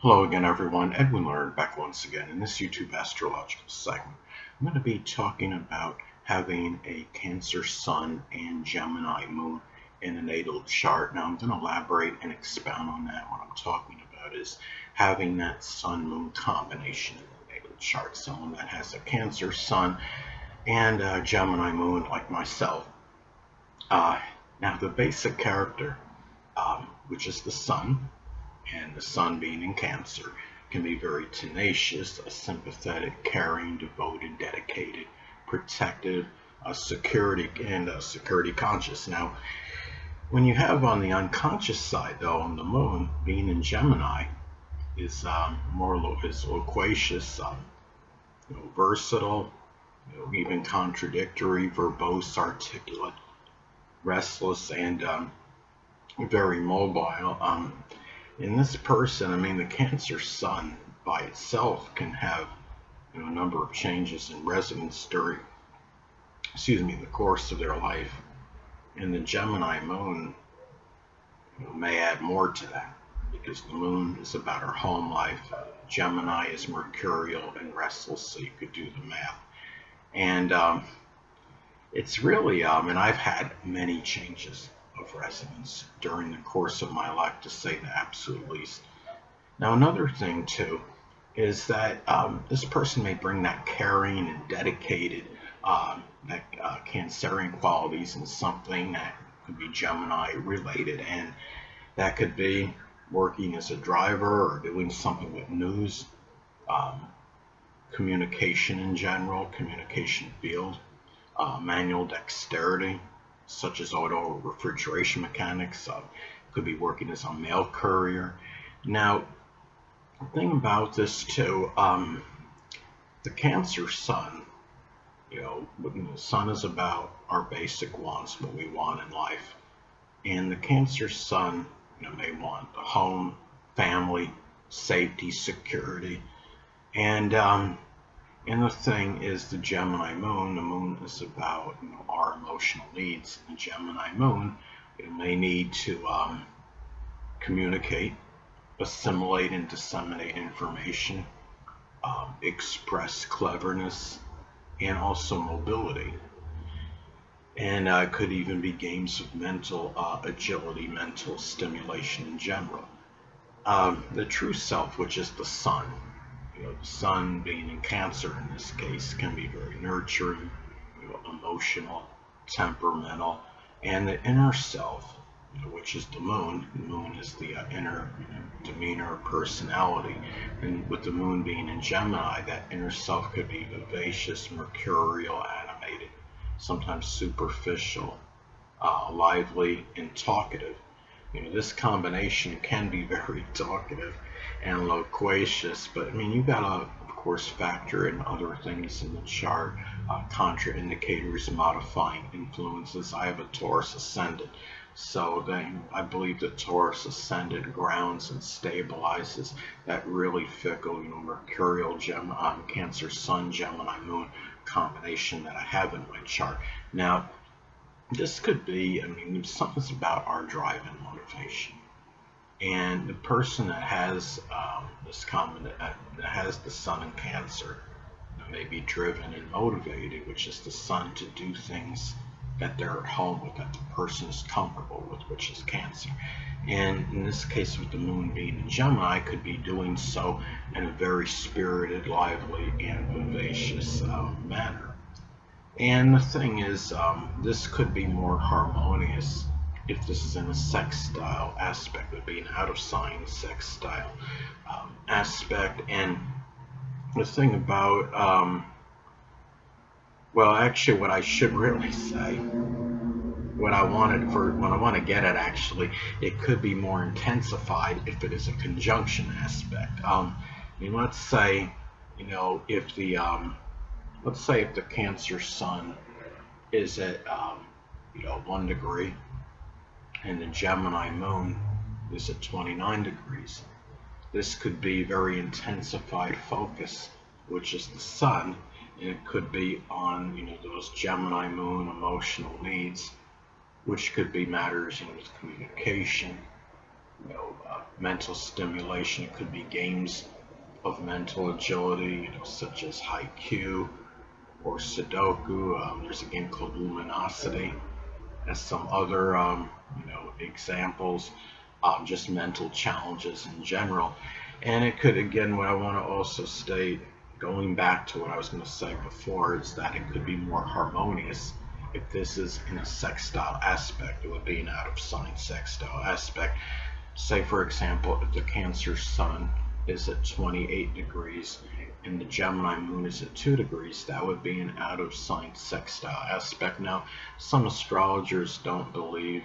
Hello again, everyone. Edwin Learnard back once again in this YouTube astrological segment. I'm going to be talking about having a Cancer Sun and Gemini Moon in a natal chart. Now, I'm going to elaborate and expound on that. What I'm talking about is having that Sun-Moon combination in the natal chart. Someone that has a Cancer Sun and a Gemini Moon, like myself. Now, the basic character, which is the Sun, and the Sun being in Cancer, can be very tenacious, sympathetic, caring, devoted, dedicated, protective, security conscious. Now, when you have on the unconscious side, though, on the Moon being in Gemini, is is loquacious, versatile, even contradictory, verbose, articulate, restless, and very mobile. In this person, the Cancer Sun by itself can have a number of changes in resonance during, the course of their life. And the Gemini Moon may add more to that, because the Moon is about our home life. Gemini is mercurial and restless, so you could do the math. And it's really, and I've had many changes of resonance during the course of my life, to say the absolute least. Now, another thing too is that this person may bring that caring and dedicated, Cancerian qualities in something that could be Gemini related, and that could be working as a driver or doing something with news, communication in general, communication field, manual dexterity, such as auto refrigeration mechanics, could be working as a mail courier. Now, the thing about this too, the Cancer Sun, the Sun is about our basic wants, what we want in life, and the Cancer Sun, may want a home, family, safety, security, and the thing is, the Gemini Moon, the Moon is about our emotional needs. The Gemini Moon, may need to communicate, assimilate and disseminate information, express cleverness, and also mobility. And could even be games of mental agility, mental stimulation in general. The true self, which is the Sun, the Sun being in Cancer in this case, can be very nurturing, emotional, temperamental, and the inner self, which is the Moon. The Moon is the inner demeanor, personality, and with the Moon being in Gemini, that inner self could be vivacious, mercurial, animated, sometimes superficial, lively, and talkative. This combination can be very talkative and loquacious, but you gotta, of course, factor in other things in the chart, contraindicators, modifying influences. I have a Taurus ascendant, so then I believe that Taurus ascendant grounds and stabilizes that really fickle, mercurial Cancer Sun, Gemini Moon combination that I have in my chart. Now, this could be, something's about our drive and motivation. And the person that has that has the Sun in Cancer may be driven and motivated, which is the Sun, to do things that they're at home with, that the person is comfortable with, which is Cancer. And in this case, with the Moon being in Gemini, could be doing so in a very spirited, lively, and vivacious manner. And the thing is, this could be more harmonious if this is in a sextile aspect, would be an out of sign sextile aspect. And the thing about, well, actually, what I should really say, what I want to get at, actually, it could be more intensified if it is a conjunction aspect. Let's say, if the let's say if the Cancer Sun is at 1 degree and the Gemini Moon is at 29 degrees. This could be very intensified focus, which is the Sun, and it could be on those Gemini Moon emotional needs, which could be matters with communication, mental stimulation. It could be games of mental agility, such as Haiku or Sudoku. There's a game called Luminosity, and some other, examples. Just mental challenges in general. And it could, again, what I want to also state, going back to what I was going to say before, is that it could be more harmonious if this is in a sextile aspect. It would be an out of sign sextile aspect. Say, for example, if the Cancer Sun is at 28 degrees and the Gemini Moon is at 2 degrees, that would be an out of sign sextile aspect. Now, some astrologers don't believe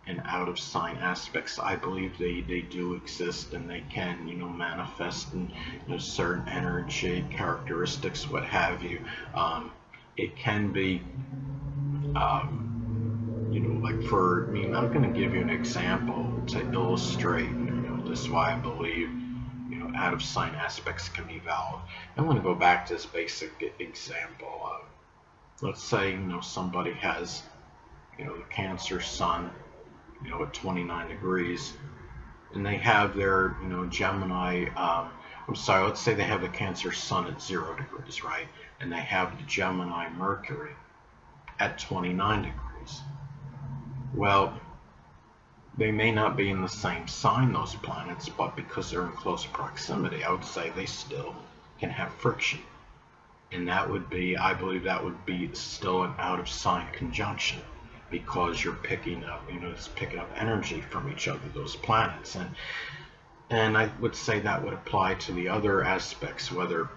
in out of sign aspects. I believe they do exist, and they can, manifest in certain energy characteristics, what have you. It can be, like for me, I'm going to give you an example to illustrate, this why I believe, out of sign aspects can be valid. I'm going to go back to this basic example. Let's say, somebody has, the Cancer Sun, at 29 degrees, and they have their, Gemini, let's say they have the Cancer Sun at 0 degrees, right? And they have the Gemini Mercury at 29 degrees. Well, they may not be in the same sign, those planets, but because they're in close proximity, I would say they still can have friction. And that would be, I believe that would be still an out of sign conjunction, because you're picking up, it's picking up energy from each other, those planets. And I would say that would apply to the other aspects, whether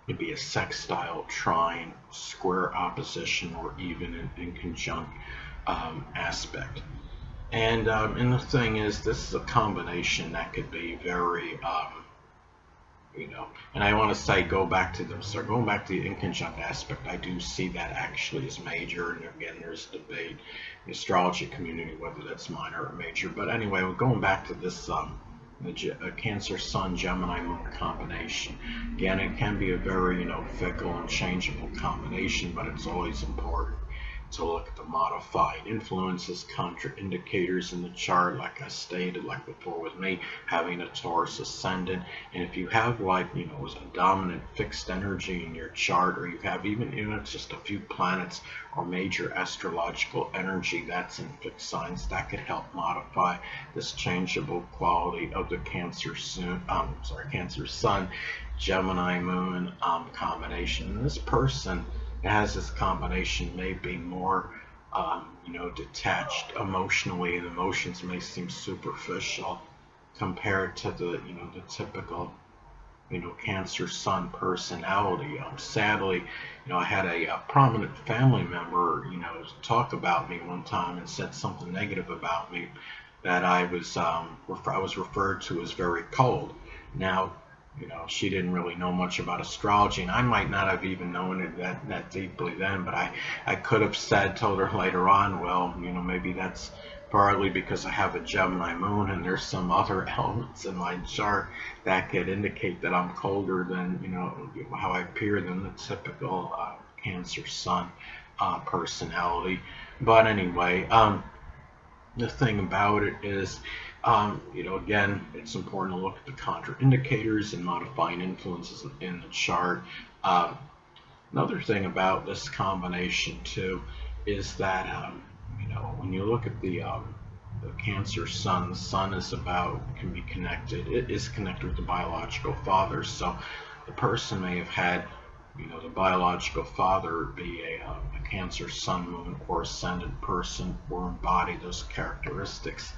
it be a sextile, trine, square opposition, or even in conjunct aspect. And the thing is, this is a combination that could be very, and I want to say, going back to the in conjunct aspect, I do see that actually as major. And again, there's debate in the astrology community whether that's minor or major. But anyway, we're going back to this Cancer Sun Gemini Moon combination. Again, it can be a very fickle and changeable combination, but it's always important to look at the modifying influences, contraindicators in the chart, like I stated, like before with me, having a Taurus ascendant. And if you have a dominant fixed energy in your chart, or you have even, it's just a few planets or major astrological energy that's in fixed signs, that could help modify this changeable quality of the Cancer Sun, Gemini Moon combination. And this person has this combination may be more, detached emotionally, and emotions may seem superficial compared to the, the typical, Cancer Sun personality. Sadly, I had a prominent family member, talk about me one time and said something negative about me, that I was referred to as very cold. Now, she didn't really know much about astrology, and I might not have even known it that deeply then, but I could have told her later on, well, maybe that's partly because I have a Gemini moon and there's some other elements in my chart that could indicate that I'm colder than, how I appear than the typical Cancer Sun personality. But anyway, the thing about it is, again, it's important to look at the contraindicators and modifying influences in the chart. Another thing about this combination too is that, when you look at the Cancer Sun, the Sun can be connected. It is connected with the biological father. So the person may have had, the biological father be a Cancer Sun, Moon, or Ascendant person, or embody those characteristics.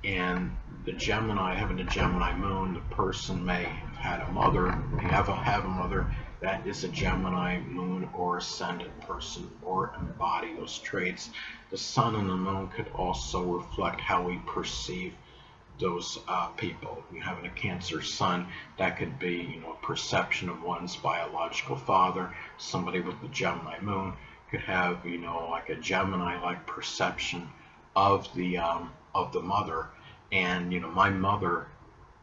And the Gemini, having a Gemini Moon, the person may have had a mother, have a mother that is a Gemini Moon or Ascendant person, or embody those traits. The Sun and the Moon could also reflect how we perceive those people. You having a Cancer Sun, that could be, a perception of one's biological father. Somebody with the Gemini Moon could have, like a Gemini-like perception of the mother. And my mother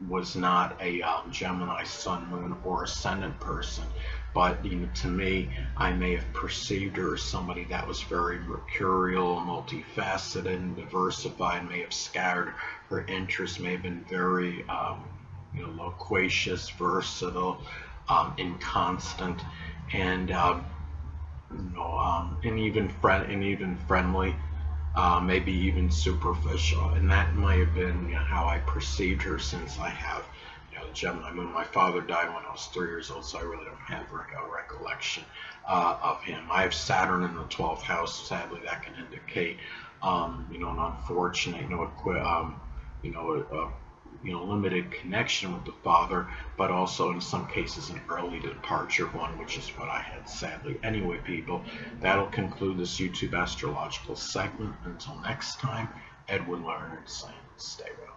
was not a Gemini Sun, Moon, or Ascendant person, but to me, I may have perceived her as somebody that was very mercurial, multifaceted, and diversified, may have scattered. Her interests may have been very loquacious, versatile, inconstant, and and even friendly, maybe even superficial. And that might have been how I perceived her, since I have the Gemini moon. My father died when I was 3 years old, so I really don't have a recollection of him. I have Saturn in the 12th house. Sadly, that can indicate an unfortunate, limited connection with the father, but also in some cases an early departure one, which is what I had, sadly. Anyway, people, that'll conclude this YouTube astrological segment. Until next time, Edwin Learnard saying, stay well.